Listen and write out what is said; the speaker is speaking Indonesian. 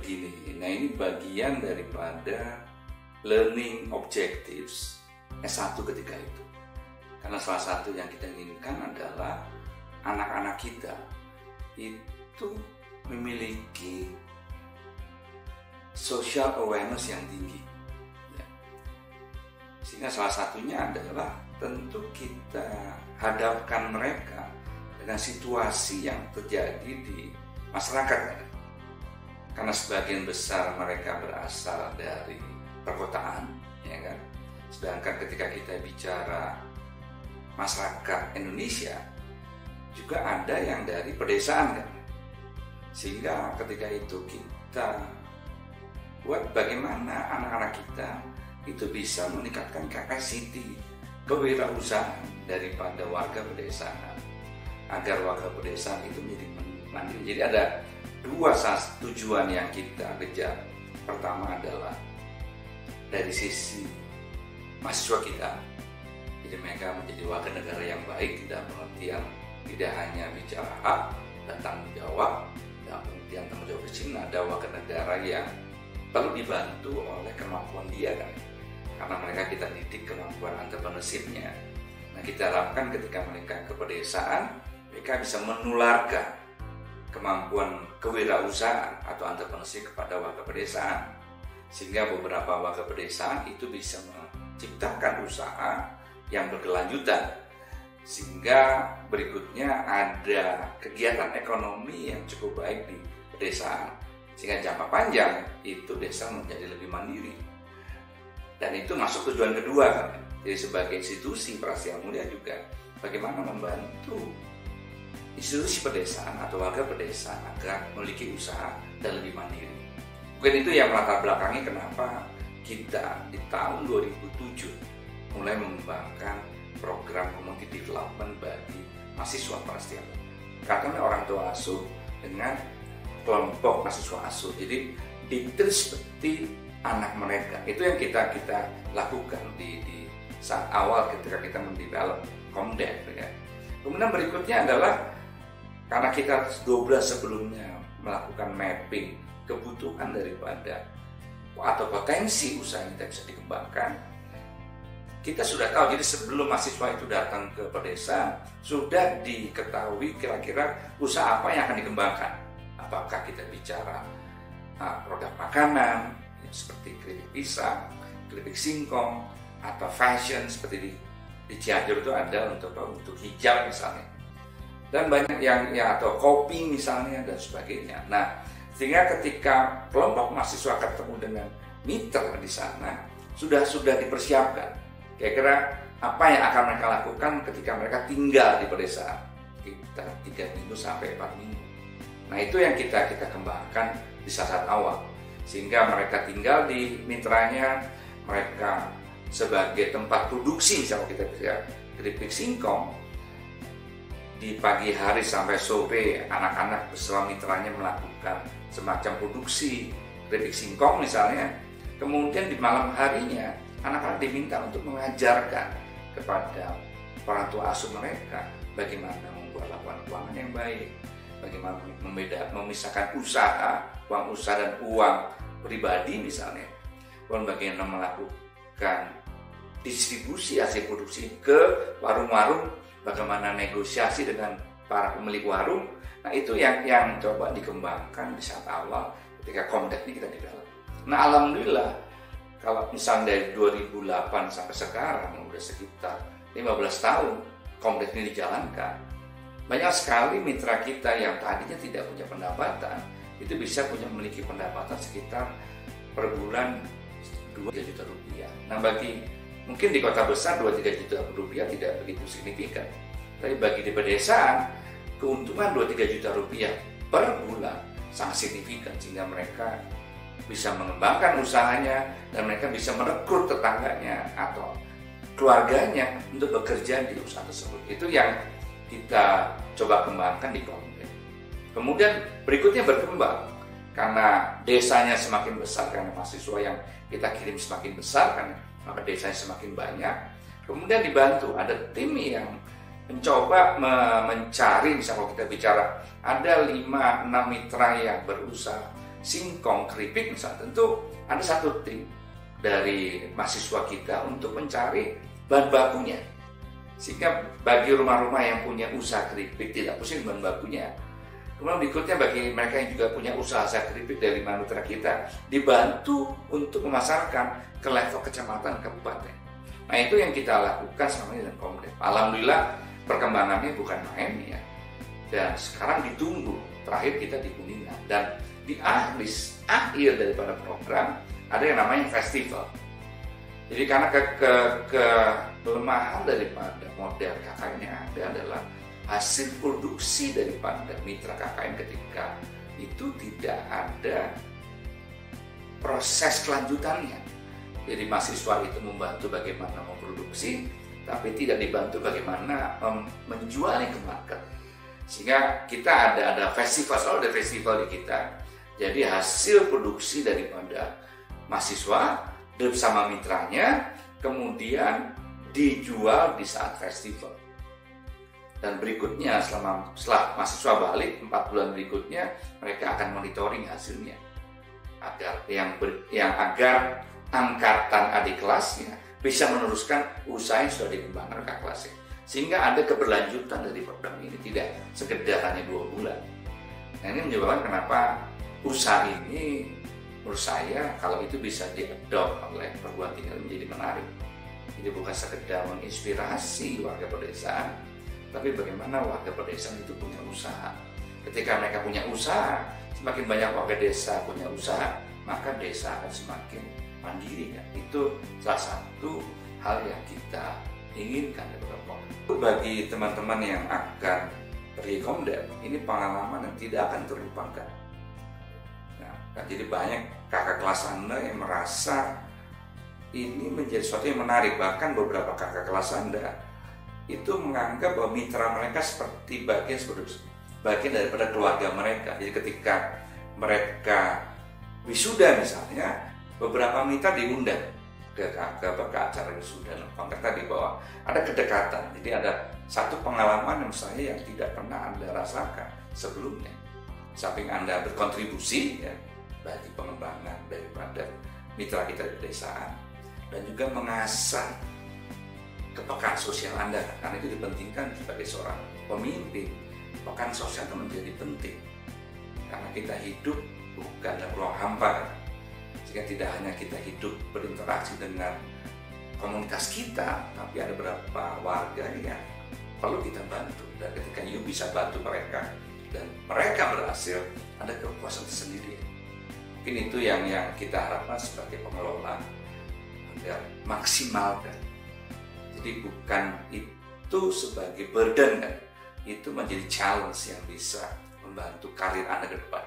begini. Nah, ini bagian daripada learning objectives S1 ketika itu. Karena salah satu yang kita inginkan adalah anak-anak kita itu memiliki social awareness yang tinggi. Ya. Sehingga salah satunya adalah tentu kita hadapkan mereka dengan situasi yang terjadi di masyarakat. Karena sebagian besar mereka berasal dari perkotaan, ya kan. Sedangkan ketika kita bicara masyarakat Indonesia, juga ada yang dari pedesaan kan. Sehingga ketika itu kita buat bagaimana anak-anak kita itu bisa meningkatkan capacity kewirausahaan daripada warga pedesaan, agar warga pedesaan itu menjadi mandiri. Jadi ada dua tujuan yang kita kejar. Pertama adalah dari sisi mahasiswa kita, jadi mereka menjadi warga negara yang baik, tidak pengertian, tidak hanya bicara hak dan tanggung jawab, dan pengertian tanggung jawab di sini ada warga negara yang perlu dibantu oleh kemampuan dia kan, karena mereka kita didik kemampuan entrepreneurship-nya. Nah, kita harapkan ketika mereka ke pedesaan, mereka bisa menularkan kemampuan kewirausahaan atau entrepreneurship kepada warga pedesaan, sehingga beberapa warga pedesaan itu bisa menciptakan usaha yang berkelanjutan, sehingga berikutnya ada kegiatan ekonomi yang cukup baik di pedesaan, sehingga jangka panjang itu desa menjadi lebih mandiri. Dan itu masuk tujuan kedua kan. Jadi sebagai institusi Prasetya Mulia juga bagaimana membantu institusi pedesaan atau warga pedesaan agar memiliki usaha dan lebih mandiri. Mungkin itu yang melatar belakangi kenapa kita di tahun 2007 mulai mengembangkan program community development bagi mahasiswa Prasetya. Karena orang tua asuh dengan kelompok mahasiswa asuh. Jadi detail seperti anak mereka. Itu yang kita lakukan di saat awal ketika kita mendevelop Komdev. Ya. Kemudian berikutnya adalah karena kita 12 sebelumnya melakukan mapping kebutuhan daripada atau potensi usaha yang bisa dikembangkan, kita sudah tahu. Jadi sebelum mahasiswa itu datang ke pedesaan, sudah diketahui kira-kira usaha apa yang akan dikembangkan. Apakah kita bicara produk makanan seperti keripik pisang, keripik singkong, atau fashion seperti di Cianjur itu ada untuk hijab misalnya. Dan banyak yang atau kopi misalnya dan sebagainya. Nah, sehingga ketika kelompok mahasiswa ketemu dengan mitra di sana sudah dipersiapkan. Kira-kira apa yang akan mereka lakukan ketika mereka tinggal di pedesaan, kita 3 minggu sampai 4 minggu. Nah, itu yang kita kembangkan di saat awal, sehingga mereka tinggal di mitranya, mereka sebagai tempat produksi. Misalnya kita bisa keripik singkong, di pagi hari sampai sore anak-anak bersama mitranya melakukan semacam produksi keripik singkong misalnya. Kemudian di malam harinya anak-anak diminta untuk mengajarkan kepada orang tua asuh mereka bagaimana membuat laporan keuangan yang baik, bagaimana memisahkan uang usaha dan uang pribadi misalnya, dan bagaimana melakukan distribusi hasil produksi ke warung-warung, bagaimana negosiasi dengan para pemilik warung. Nah, itu yang coba dikembangkan di saat awal ketika Komdev ini kita develop. Nah, alhamdulillah kalau misalnya dari 2008 sampai sekarang udah sekitar 15 tahun Komdev ini dijalankan, banyak sekali mitra kita yang tadinya tidak punya pendapatan itu bisa memiliki pendapatan sekitar per bulan 2 juta rupiah. Nah, mungkin di kota besar 2-3 juta rupiah tidak begitu signifikan, tapi bagi di pedesaan keuntungan 2-3 juta rupiah per bulan sangat signifikan, sehingga mereka bisa mengembangkan usahanya dan mereka bisa merekrut tetangganya atau keluarganya untuk bekerja di usaha tersebut. Itu yang kita coba kembangkan di Komdev. Kemudian berikutnya berkembang karena desanya semakin besar, karena mahasiswa yang kita kirim semakin besar kan, maka desanya semakin banyak. Kemudian dibantu ada tim yang mencoba mencari, misalnya kalau kita bicara ada 5-6 mitra yang berusaha singkong, keripik misalnya, tentu ada satu tim dari mahasiswa kita untuk mencari bahan bakunya. Sehingga bagi rumah-rumah yang punya usaha keripik tidak pusing bahan bakunya. Kemudian berikutnya bagi mereka yang juga punya usaha keripik dari mitra kita, dibantu untuk memasarkan ke level kecamatan, kabupaten. Nah, itu yang kita lakukan selama ini dengan Komdep. Alhamdulillah perkembangannya bukan main ya. Dan sekarang ditunggu, terakhir kita di Kuningan. Dan di akhir daripada program ada yang namanya festival. Jadi karena kelemahan daripada model KKN yang ada adalah hasil produksi daripada mitra KKN ketika itu tidak ada proses kelanjutannya. Jadi mahasiswa itu membantu bagaimana memproduksi, tapi tidak dibantu bagaimana menjualnya ke market. Sehingga kita ada festival, selalu ada festival di kita. Jadi hasil produksi daripada mahasiswa bersama mitranya kemudian dijual di saat festival. Dan berikutnya setelah mahasiswa balik 4 bulan berikutnya mereka akan monitoring hasilnya agar agar angkatan adik kelasnya bisa meneruskan usaha yang sudah dikembangkan ke kelasnya, sehingga ada keberlanjutan dari program ini, tidak sekedar hanya 2 bulan. Nah, ini menyebabkan kenapa usaha ini menurut saya kalau itu bisa diadopt oleh perguruan tinggi menjadi menarik. Jadi bukan sekedar menginspirasi warga pedesaan, tapi bagaimana warga pedesaan itu punya usaha. Ketika mereka punya usaha, semakin banyak warga desa punya usaha, maka desa akan semakin mandiri kan. Itu salah satu hal yang kita inginkan dari Komdep. Bagi teman-teman yang akan pergi Komdep, ini pengalaman yang tidak akan terlupakan. Nah, jadi banyak kakak kelas Anda yang merasa ini menjadi sesuatu yang menarik. Bahkan beberapa kakak kelas Anda itu menganggap bahwa mitra mereka seperti bagian daripada keluarga mereka. Jadi ketika mereka wisuda misalnya, beberapa mitra diundang ke acara wisuda. Konteks tadi bahwa ada kedekatan. Jadi ada satu pengalaman yang saya yang tidak pernah Anda rasakan sebelumnya. Samping Anda berkontribusi ya, bagi pengembangan daripada mitra kita di pedesaan, dan juga mengasah kepekaan sosial Anda, karena itu dipentingkan sebagai seorang pemimpin. Pekan sosial itu menjadi penting karena kita hidup bukan dalam ruang hampa, sehingga tidak hanya kita hidup berinteraksi dengan komunitas kita, tapi ada beberapa warga yang perlu kita bantu. Dan ketika you bisa bantu mereka dan mereka berhasil, ada kepuasan tersendiri. Mungkin itu yang kita harapkan sebagai pengelola agar maksimalkan. Jadi bukan itu sebagai burden kan, itu menjadi challenge yang bisa membantu karir Anda ke depan.